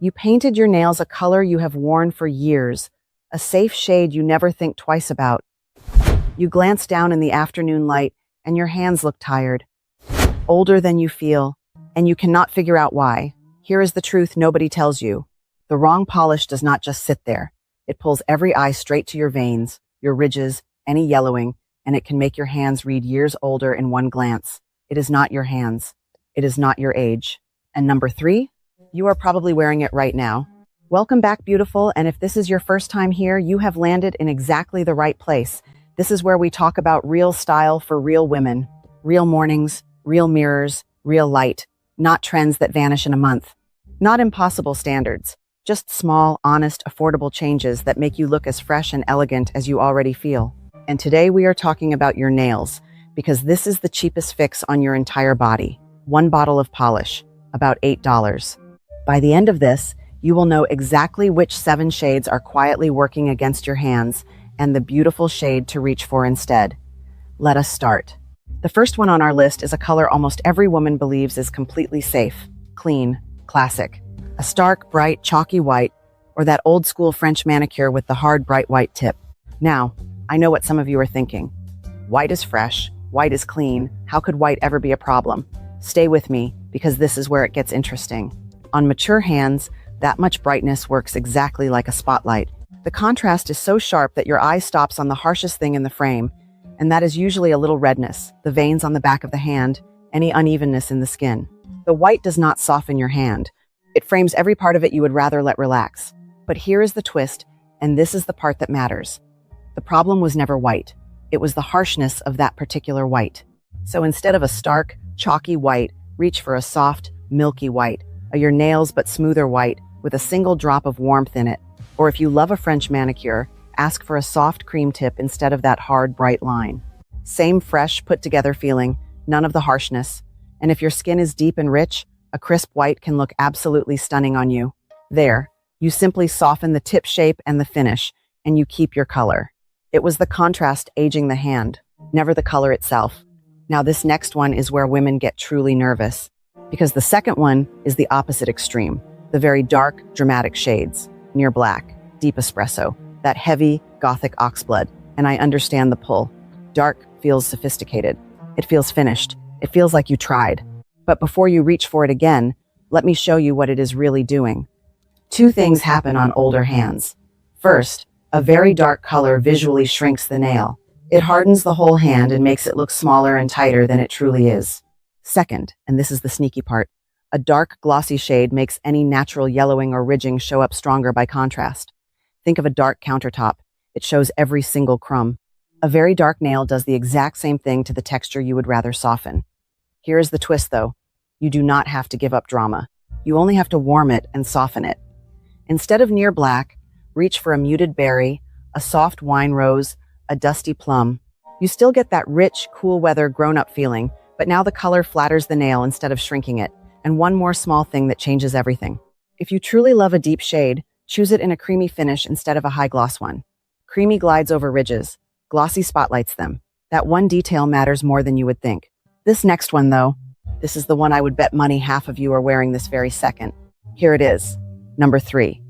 You painted your nails a color you have worn for years, a safe shade you never think twice about. You glance down in the afternoon light, and your hands look tired, older than you feel, and you cannot figure out why. Here is the truth nobody tells you. The wrong polish does not just sit there. It pulls every eye straight to your veins, your ridges, any yellowing, and it can make your hands read years older in one glance. It is not your hands. It is not your age. And number 3, you are probably wearing it right now. Welcome back, beautiful, and if this is your first time here, you have landed in exactly the right place. This is where we talk about real style for real women, real mornings, real mirrors, real light, not trends that vanish in a month. Not impossible standards, just small, honest, affordable changes that make you look as fresh and elegant as you already feel. And today we are talking about your nails, because this is the cheapest fix on your entire body. One bottle of polish, about $8. By the end of this, you will know exactly which 7 shades are quietly working against your hands and the beautiful shade to reach for instead. Let us start. The first one on our list is a color almost every woman believes is completely safe, clean, classic. A stark, bright, chalky white, or that old-school French manicure with the hard, bright white tip. Now, I know what some of you are thinking. White is fresh, white is clean, how could white ever be a problem? Stay with me, because this is where it gets interesting. On mature hands, that much brightness works exactly like a spotlight. The contrast is so sharp that your eye stops on the harshest thing in the frame, and that is usually a little redness, the veins on the back of the hand, any unevenness in the skin. The white does not soften your hand. It frames every part of it you would rather let relax. But here is the twist, and this is the part that matters. The problem was never white. It was the harshness of that particular white. So instead of a stark, chalky white, reach for a soft, milky white, a your nails but smoother white with a single drop of warmth in it. Or if you love a French manicure, ask for a soft cream tip instead of that hard, bright line. Same fresh, put-together feeling, none of the harshness. And if your skin is deep and rich, a crisp white can look absolutely stunning on you. There, you simply soften the tip shape and the finish, and you keep your color. It was the contrast aging the hand, never the color itself. Now this next one is where women get truly nervous, because the second one is the opposite extreme, the very dark, dramatic shades, near black, deep espresso, that heavy, gothic oxblood, and I understand the pull. Dark feels sophisticated. It feels finished. It feels like you tried. But before you reach for it again, let me show you what it is really doing. 2 things happen on older hands. First, a very dark color visually shrinks the nail. It hardens the whole hand and makes it look smaller and tighter than it truly is. Second, and this is the sneaky part, a dark, glossy shade makes any natural yellowing or ridging show up stronger by contrast. Think of a dark countertop. It shows every single crumb. A very dark nail does the exact same thing to the texture you would rather soften. Here is the twist, though. You do not have to give up drama. You only have to warm it and soften it. Instead of near black, reach for a muted berry, a soft wine rose, a dusty plum. You still get that rich, cool weather grown-up feeling, but now the color flatters the nail instead of shrinking it. And one more small thing that changes everything. If you truly love a deep shade, choose it in a creamy finish instead of a high gloss one. Creamy glides over ridges. Glossy spotlights them. That one detail matters more than you would think. This next one, though, this is the one I would bet money half of you are wearing this very second. Here it is, number 3.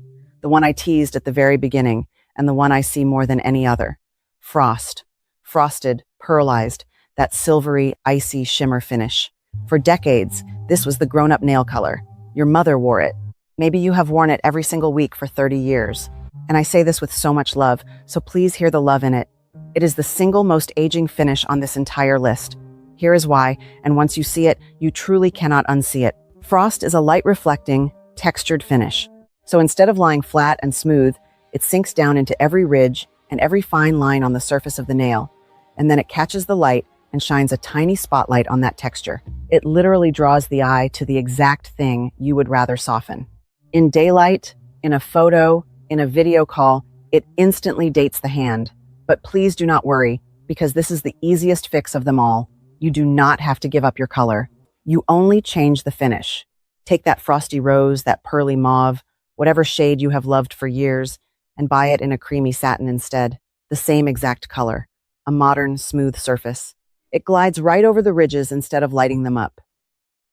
The one I teased at the very beginning, and the one I see more than any other. Frost. Frosted, pearlized, that silvery, icy shimmer finish. For decades, this was the grown-up nail color. Your mother wore it. Maybe you have worn it every single week for 30 years. And I say this with so much love, so please hear the love in it. It is the single most aging finish on this entire list. Here is why, and once you see it, you truly cannot unsee it. Frost is a light-reflecting, textured finish. So instead of lying flat and smooth, it sinks down into every ridge and every fine line on the surface of the nail. And then it catches the light and shines a tiny spotlight on that texture. It literally draws the eye to the exact thing you would rather soften. In daylight, in a photo, in a video call, it instantly dates the hand. But please do not worry, because this is the easiest fix of them all. You do not have to give up your color. You only change the finish. Take that frosty rose, that pearly mauve, whatever shade you have loved for years, and buy it in a creamy satin instead. The same exact color. A modern, smooth surface. It glides right over the ridges instead of lighting them up.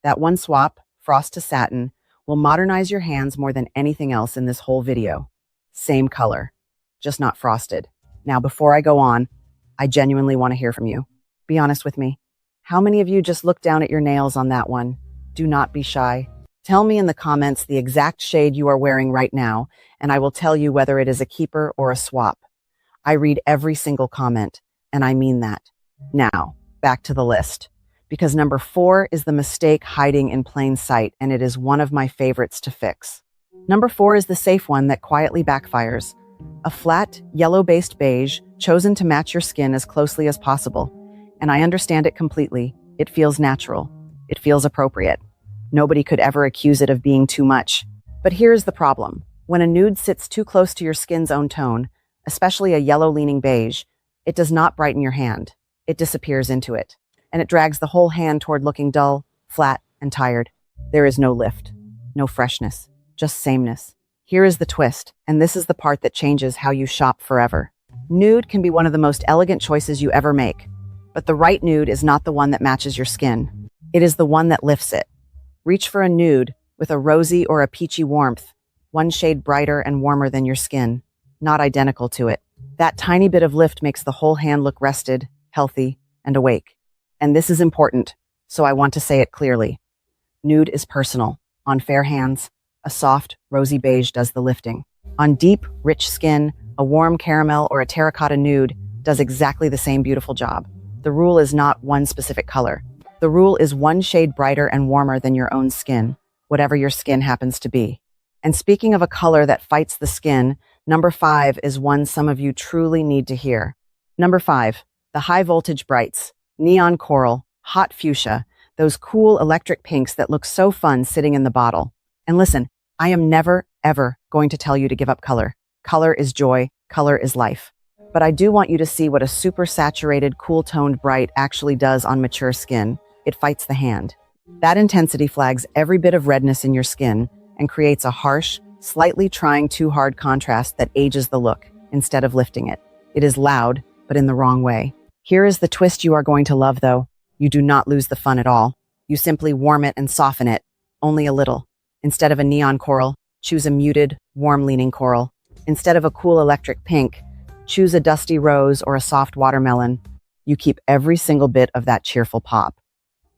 That one swap, frost to satin, will will modernize your hands more than anything else in this whole video. Same color, just not frosted. Now, before I go on, I genuinely want to hear from you. Be honest with me. How many of you just looked down at your nails on that one? Do not be shy. Tell me in the comments the exact shade you are wearing right now, and I will tell you whether it is a keeper or a swap. I read every single comment, and I mean that. Now, back to the list. Because number 4 is the mistake hiding in plain sight, and it is one of my favorites to fix. Number 4 is the safe one that quietly backfires. A flat, yellow-based beige chosen to match your skin as closely as possible. And I understand it completely. It feels natural. It feels appropriate. Nobody could ever accuse it of being too much. But here's the problem. When a nude sits too close to your skin's own tone, especially a yellow-leaning beige, it does not brighten your hand. It disappears into it. And it drags the whole hand toward looking dull, flat, and tired. There is no lift, no freshness, just sameness. Here is the twist, and this is the part that changes how you shop forever. Nude can be one of the most elegant choices you ever make, but the right nude is not the one that matches your skin. It is the one that lifts it. Reach for a nude with a rosy or a peachy warmth, one shade brighter and warmer than your skin, not identical to it. That tiny bit of lift makes the whole hand look rested, healthy, and awake. And this is important, so I want to say it clearly. Nude is personal. On fair hands, a soft, rosy beige does the lifting. On deep, rich skin, a warm caramel or a terracotta nude does exactly the same beautiful job. The rule is not one specific color. The rule is one shade brighter and warmer than your own skin, whatever your skin happens to be. And speaking of a color that fights the skin, number 5 is one some of you truly need to hear. Number 5, the high voltage brights. Neon coral, hot fuchsia, those cool electric pinks that look so fun sitting in the bottle. And listen, I am never, ever going to tell you to give up color. Color is joy, color is life. But I do want you to see what a super saturated, cool-toned bright actually does on mature skin. It fights the hand. That intensity flags every bit of redness in your skin and creates a harsh, slightly trying too hard contrast that ages the look instead of lifting it. It is loud, but in the wrong way. Here is the twist you are going to love, though. You do not lose the fun at all. You simply warm it and soften it, only a little. Instead of a neon coral, choose a muted, warm-leaning coral. Instead of a cool electric pink, choose a dusty rose or a soft watermelon. You keep every single bit of that cheerful pop.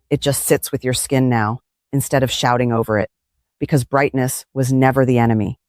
It just sits with your skin now, instead of shouting over it. Because brightness was never the enemy.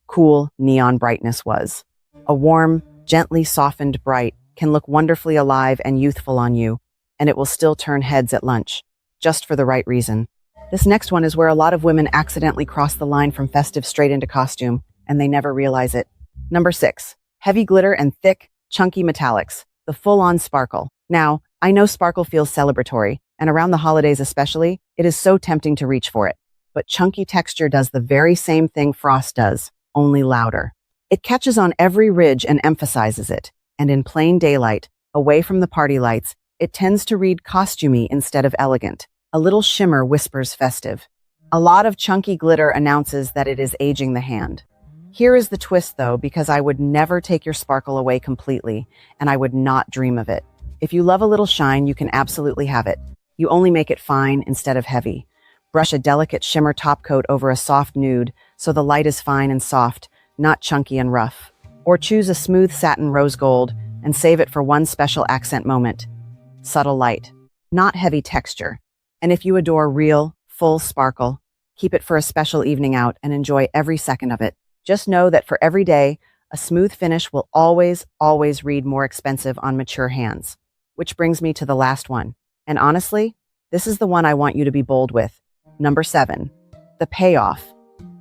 Cool, neon brightness was. A warm, gently softened bright can look wonderfully alive and youthful on you, and it will still turn heads at lunch, just for the right reason. This next one is where a lot of women accidentally cross the line from festive straight into costume, and they never realize it. Number 6, heavy glitter and thick, chunky metallics, the full-on sparkle. Now, I know sparkle feels celebratory, and around the holidays especially, it is so tempting to reach for it. But chunky texture does the very same thing frost does, only louder. It catches on every ridge and emphasizes it. And in plain daylight, away from the party lights, it tends to read costumey instead of elegant. A little shimmer whispers festive. A lot of chunky glitter announces that it is aging the hand. Here is the twist, though, because I would never take your sparkle away completely, and I would not dream of it. If you love a little shine, you can absolutely have it. You only make it fine instead of heavy. Brush a delicate shimmer top coat over a soft nude, so the light is fine and soft, not chunky and rough. Or choose a smooth satin rose gold and save it for one special accent moment. Subtle light, not heavy texture. And if you adore real, full sparkle, keep it for a special evening out and enjoy every second of it. Just know that for every day, a smooth finish will always, always read more expensive on mature hands. Which brings me to the last one. And honestly, this is the one I want you to be bold with. Number 7, the payoff.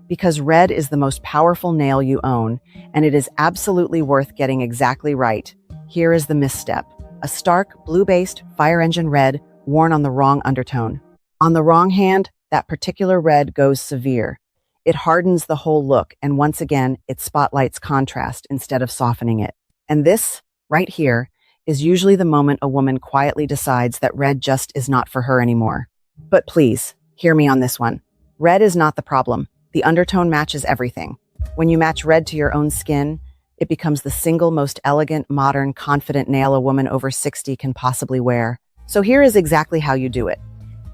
Because red is the most powerful nail you own, and it is absolutely worth getting exactly right. Here is the misstep. A stark, blue-based fire engine red worn on the wrong undertone. On the wrong hand, that particular red goes severe. It hardens the whole look, and once again, it spotlights contrast instead of softening it. And this, right here, is usually the moment a woman quietly decides that red just is not for her anymore. But please, hear me on this one. Red is not the problem. The undertone matches everything. When you match red to your own skin, it becomes the single most elegant, modern, confident nail a woman over 60 can possibly wear. So here is exactly how you do it.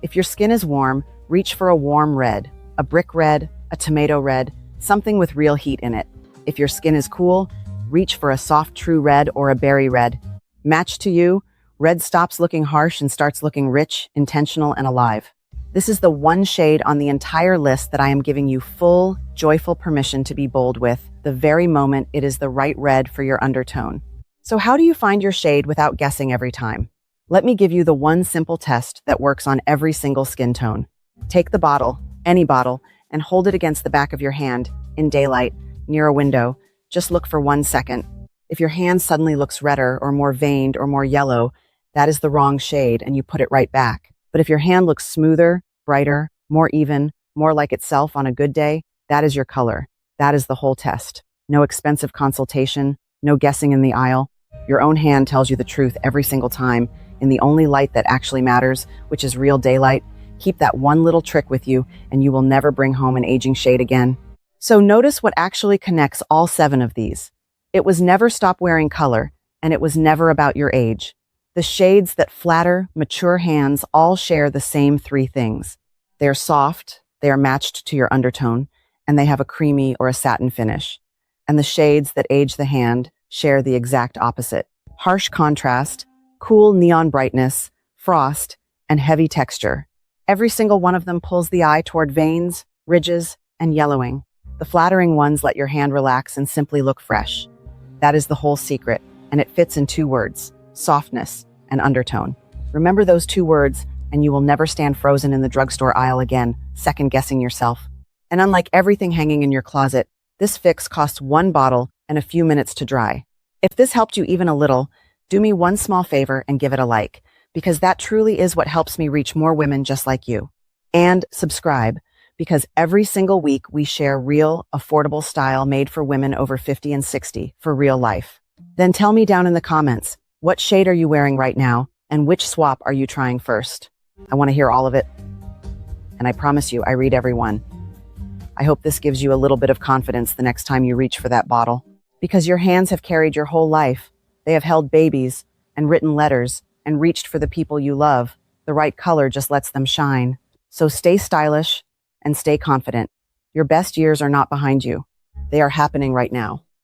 If your skin is warm, reach for a warm red, a brick red, a tomato red, something with real heat in it. If your skin is cool, reach for a soft true red or a berry red. Matched to you, red stops looking harsh and starts looking rich, intentional, and alive. This is the one shade on the entire list that I am giving you full, joyful permission to be bold with, the very moment it is the right red for your undertone. So how do you find your shade without guessing every time? Let me give you the one simple test that works on every single skin tone. Take the bottle, any bottle, and hold it against the back of your hand, in daylight, near a window. Just look for 1 second. If your hand suddenly looks redder or more veined or more yellow, that is the wrong shade and you put it right back. But if your hand looks smoother, brighter, more even, more like itself on a good day, that is your color. That is the whole test. No expensive consultation, no guessing in the aisle. Your own hand tells you the truth every single time, in the only light that actually matters, which is real daylight. Keep that one little trick with you, and you will never bring home an aging shade again. So notice what actually connects all 7 of these. It was never stop wearing color, and it was never about your age. The shades that flatter, mature hands all share the same 3 things. They are soft, they are matched to your undertone, and they have a creamy or a satin finish. And the shades that age the hand share the exact opposite. Harsh contrast, cool neon brightness, frost, and heavy texture. Every single one of them pulls the eye toward veins, ridges, and yellowing. The flattering ones let your hand relax and simply look fresh. That is the whole secret, and it fits in 2 words: softness and undertone. Remember those 2 words, and you will never stand frozen in the drugstore aisle again, second-guessing yourself. And unlike everything hanging in your closet, this fix costs 1 bottle and a few minutes to dry. If this helped you even a little, do me one small favor and give it a like, because that truly is what helps me reach more women just like you. And subscribe, because every single week we share real, affordable style made for women over 50 and 60 for real life. Then tell me down in the comments, what shade are you wearing right now, and which swap are you trying first? I want to hear all of it. And I promise you, I read every one. I hope this gives you a little bit of confidence the next time you reach for that bottle, because your hands have carried your whole life. They have held babies and written letters and reached for the people you love. The right color just lets them shine. So stay stylish and stay confident. Your best years are not behind you. They are happening right now.